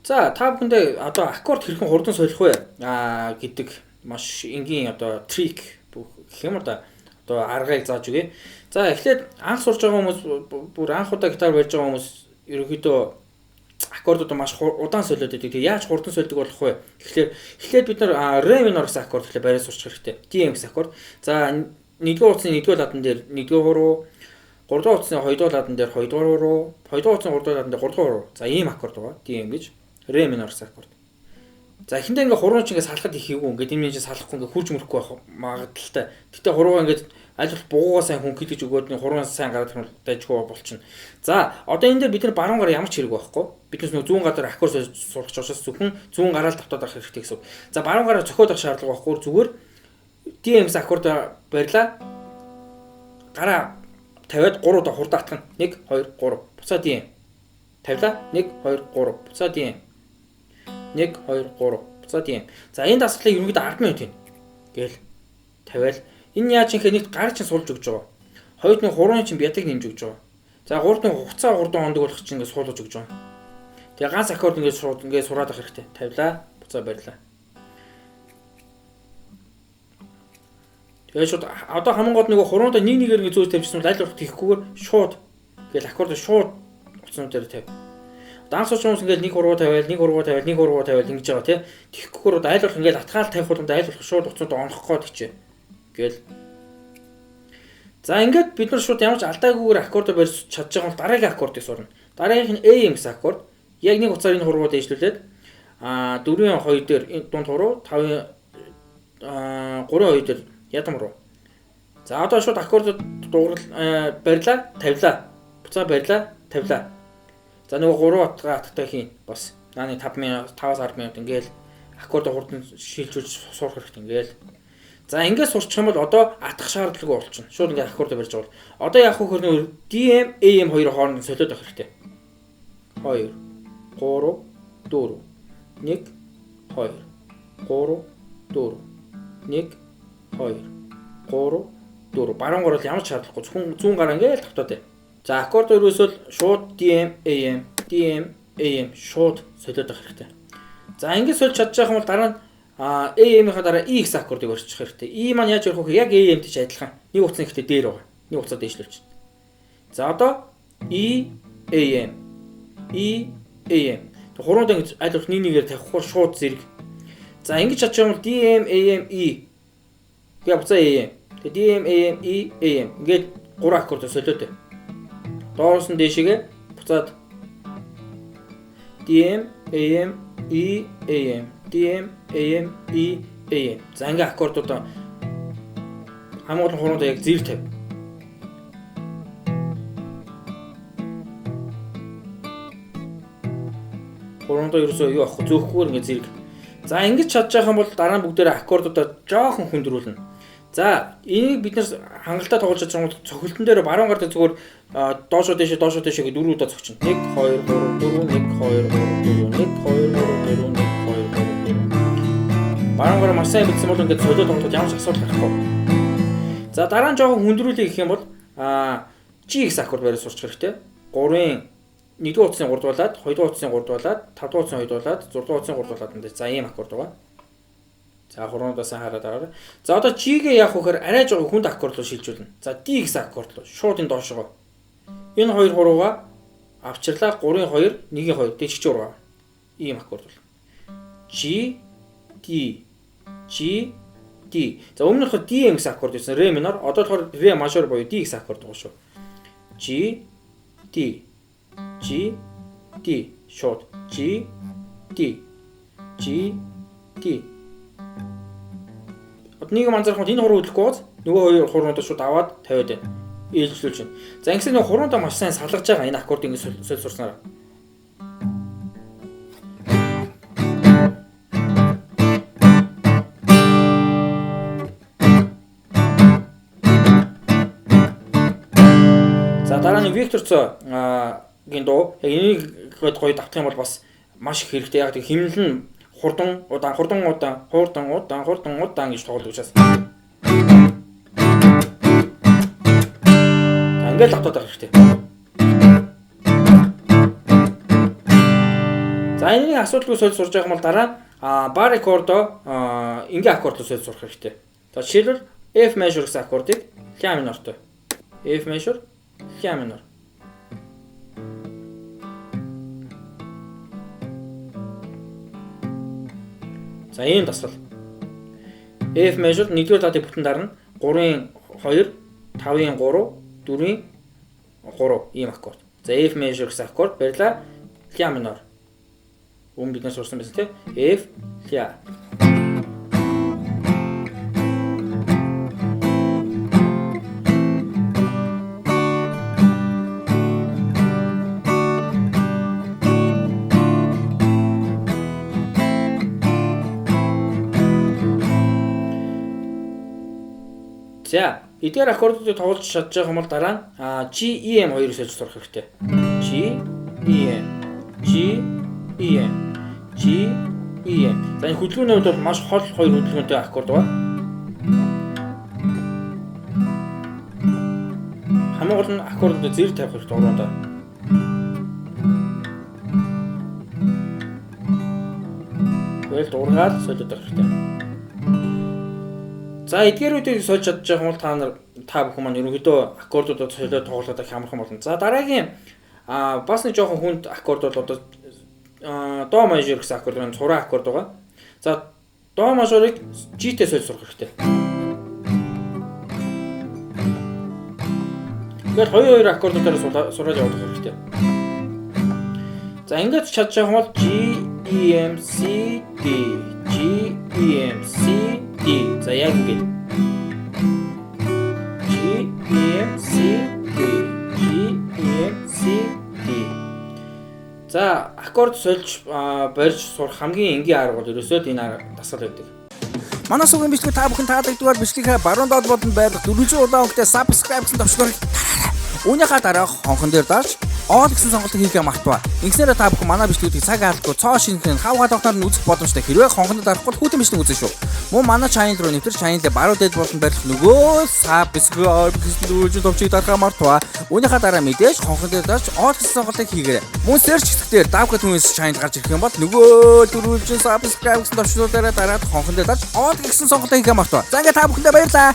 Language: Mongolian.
За та бүхэндээ одоо аккорд хэрхэн хурдан солих вэ гэдэг маш энгийн одоо трик гэх юм да одоо аргыг зааж өгье. За эхлээд анх сурж байгаа хүмүүс бүр анх удаа гитар барьж байгаа хүмүүс ерөнхийдөө аккордууд маш удаан солиод байдаг. Тэгээ яаж хурдан сольдог болох вэ? Эхлээд бид нар ре минор гэсэн аккорд эхлээд бариад сурчих хэрэгтэй. DM гэсэн аккорд. За нэгдүгээр утасны нэгдүгээр ладан дээр нэгдүгээр хуруу, гуравдугаар утасны хоёрдугаар ладан дээр хоёрдугаар хуруу, хоёрдугаар утасны гуравдугаар ладан дээр гуравдугаар хуруу. За ийм аккорд байгаа. DM гэж ре минор гэсэн аккорд. За эхэндээ ингээ хурууч ингээ салахад их хийгүү ингээ энэ чинь салахгүй ингээ хурж мөрөхгүй байх магадaltaй. Гэтэ хуруугаа ингээ аль болох бугуугаа сайн хүн гэж өгөөд нь хуруугаа сайн гараад ирэх дайжгүй болчихно. За одоо энэ дээр бид нар баруун гар ямар ч хэрэг байхгүй. Биднес нөгөө зүүн гадар аккорд сурах учраас зөвхөн зүүн гараа л тавтаад авах хэрэгтэй гэсэн. За баруун гараа зөхиод авах шаардлага байхгүй. Зүгээр DMS аккорд барьлаа. Гараа тавиад 3 удаа хурдаатгах нь 1 2 3 буцаа DM. Тавилаа 1 2 3 буцаа DM. 1 2 3 буцаа DM. За энэ дасгалыг ерөнхийдөө 10 минут хийнэ. Гээл тавиал энэ яаж юм хэ нэг гар чинь суулж өгч байгаа. Хоёрд нь хурууны чинь бядаг нэмж өгч байгаа. За гуравд нь хугацаа 3 хоног болох чинь ингээд суулгаж өгч байгаа. Тэгээ ганц аккорд ингээд сураад авах хэрэгтэй. Тавилаа, буцаа барьлаа. Тэгээ шууд одоо хамгийн гол нөгөө хуруундаа нэг нэгээр ингээд зөөж тавьчихсан бол аль болох тийхгүйгээр шууд гээл аккорд шууд утаснууд дээр тавь. Данс сууч хүмүүс ингээд нэг хуруу тавиал, нэг хуруу тавиал, нэг хуруу тавиал ингэж байгаа тий. Тийхгүйгээр аль болох ингээд атгаал тавих болгонд аль болох шууд утасууд онох гээд хичээ. Гээл. За ингээд бид нар шууд ямар ч алдаагүйгээр аккорд барьж чадж байгаа бол дараагийн аккордыг сурна. Дараагийнх нь AM гэсэн аккорд. Яг нэг уцаар энэ хурууг дэвшлүүлээд 4-ийн 2 дээр дунд хуруу, 5-ийн 3-ийн 2 дээр ядам хуруу. За одоо шууд аккордод дуурал барьлаа, тавилаа. Буцаа барьлаа, тавилаа. За нөгөө 3 атгатай хийн бас. Нааны 5 минут, 5-10 минут ингээл аккорд хурдан шилжүүлж сурах хэрэгтэй ингээл. За ингээд сурчих юм бол одоо атгах шаардлагагүй болчихно. Шууд ингээд аккорд барьж байгаа бол. Одоо яг хөрнө DM, AM хоёрын хооронд солиод авах хэрэгтэй. 2 3 4 1 2 3 4 1 2 3 4 баруун гар бол ямар ч шаардлагагүй зөвхөн зүүн гараа ингээл тавтаад байна. За аккорд өрөөсөл шууд DM AM шууд солиод авах хэрэгтэй. За ингээд сольж чадчих юм бол дараа нь AM-ийнхаа дараа E гэсэн аккордыг орчих хэрэгтэй. E маань яаж ярих вэ? Яг AM-тэй ч адилхан. Нэг утасны ихтэй дээр байгаа. Нэг утасаа дээшлүүлж. За одоо E AM Тэг хуруунд ингэж аль болох нэг нэгээр тавихгүй шууд зэрэг. За ингэж чадчих юм бол DM AM E. Тэгээ буцаа AM. Тэгээ DM AM E AM. Ингээд 3 аккорд солиотой. Доороос нь дээшээгээ буцаад DM AM E AM. DM AM E AM. За ингээ аккордууд хамгийн гол хуруунд яг зэрэг тавь. Хуруунд ерөөсөө юу авах зөөхгүйгээр ингээ зэрэг. За ингэж чадчих юм бол дараа нь бүгдээрээ аккордуудаа жоохон хүндрүүлнэ. За энийг бид нар хангалттай тоглож чадчих юм бол цохилтон дээр баруун гарт зүгээр доошоо дэшээ гэдэг 4 удаа цогчно. 1 2 3 4 1 2 3 4 1 2 3 4 1 2 3 4 баруун гараа маш сайн бичсэн бол ингээд солиод тоглоход ямар ч асуудал гарахгүй. За дараа нь жоохон хүндрүүлээ гэх юм бол G гэсэн аккорд бариад сурчих хэрэгтэй. 3-ын 1-р утасны 3 дуулаад, 2-р утасны 3 дуулаад, 5-р утасны 2 дуулаад, 6-р утасны 3 дуулаад энэ. За ийм аккорд байгаа. За хуруундаас хараад аваарай. За одоо G-гээ яах вэ гэхээр арай жоохон хүнд аккорд руу шилжүүлнэ. За D гэсэн аккорд руу шууд энэ доошоо. Энэ хоёр хуруугаа авчирлаа 3-ын 2, 1-ийн 2 дэжигч ургаа. Ийм аккорд бол. G D G D. За өмнөх нь DM гэсэн аккорд байсан. Ре минор. Одоо болохоор ре мажор буюу D гэсэн аккорд байгаа шүү. G D G D шууд G D G D. Одныг манзархад энэ хуруу хөдлөхгүй гоц нөгөө хоёр хуруунуудаа шууд аваад тавиад байна. Ээлжлүүлж байна. За ингэсэн нөгөө хуруунуудаа маш сайн салгаж байгаа энэ аккорд ингэ сурснараа. За дараа нь Виктор цоо гин дуу яг энийг гоё давтах юм бол бас маш их хэрэгтэй. Яг хэмнэл нь хурдан удаан гэж тоглож учраас. Ингээл давтаад байх хэрэгтэй. За За энэ асуудалгүй солид сурж байгаа юм бол дараа бар аккордоо ингээ аккордоо солид сурах хэрэгтэй. За жишээлбэл F major гэсэн аккордыг ля минортой. F major, ля минор. За ийм дасгал. F major 1-р датыг бүтэн дарна 3-ын 2, 5-ын 3, 4-ийн 3 ийм аккорд. За F major гэсэн аккорд барьлаа ля минор. Өмнө бид нар сурсан байсан тийм F ля. За эдгээр аккордуудыг тоглож чадж байгаа юм бол дараа нь G E M хоёрыг сольж сурах хэрэгтэй. G E M G E M G E M. За энэ хөдөлгөөний хувьд бол маш хол хоёр хөдөлгөөнтэй аккорд байна. Хамгийн гол нь аккордуудыг зэрэг тавих хэрэгтэй уруундаа. Тэгэл дуургаад солиод авах хэрэгтэй. За эдгээрүүдийг сольж чадж байгаа юм бол та бүхэн маань ерөнхийдөө аккордуудад солиод тоглоод хямрах юм болно. За дараагийн бас нэг жоохон хүнд аккорд бол одоо до мажор гэсэн аккорд байна. Цураа аккорд байгаа. За до мажорыг G-тэй сольж сурах хэрэгтэй. Тэгэхээр хоёр аккордуудаар сураад явах хэрэгтэй. За ингэж чадж байгаа юм бол G E M C D G E M C D. За яг ингэ. G E M C D G E M C D. За аккорд сольж барьж сурах хамгийн энгийн арга бол ерөөсөө энэ дасгал байдаг. Манай сүгийн бичлэг та бүхэн таалагдвал бичлэгээ баруун доод бодонд байрлах 400 удаа өнгөтэй subscribe гэсэн товчлогыг үүнийхээ дараа хонхон дээр дарж all гэсэн сонголтыг хийхээ мартаваа. Ингэснээр та бүхэн манай бичлэгүүдийг цаг алдахгүй цоо шинхэн хав гадаахнаар нь үзэх боломжтой. Хэрвээ хонхонд дарахгүй хүүтэн бичлэг үзэн шүү. Мөн манай channel руу нэвтэр channel-д баруун дээд болон барих нөгөө subscribe гэсэн дөрвөлжин товчийг дарахаа мартаваа. Үүнийхээ дараа мэдээж хонхон дээр дарж all гэсэн сонголтыг хийгээрэй. Мөн search хэсгээр давхад түнс channel гарч ирэх юм бол нөгөө дөрвөлжин subscribe гэсэн товчлуудаараа дараад хонхон дээр дарж all гэсэн сонголтыг хийхээ мартаваа. За ингээ та бүхэндээ баярлалаа.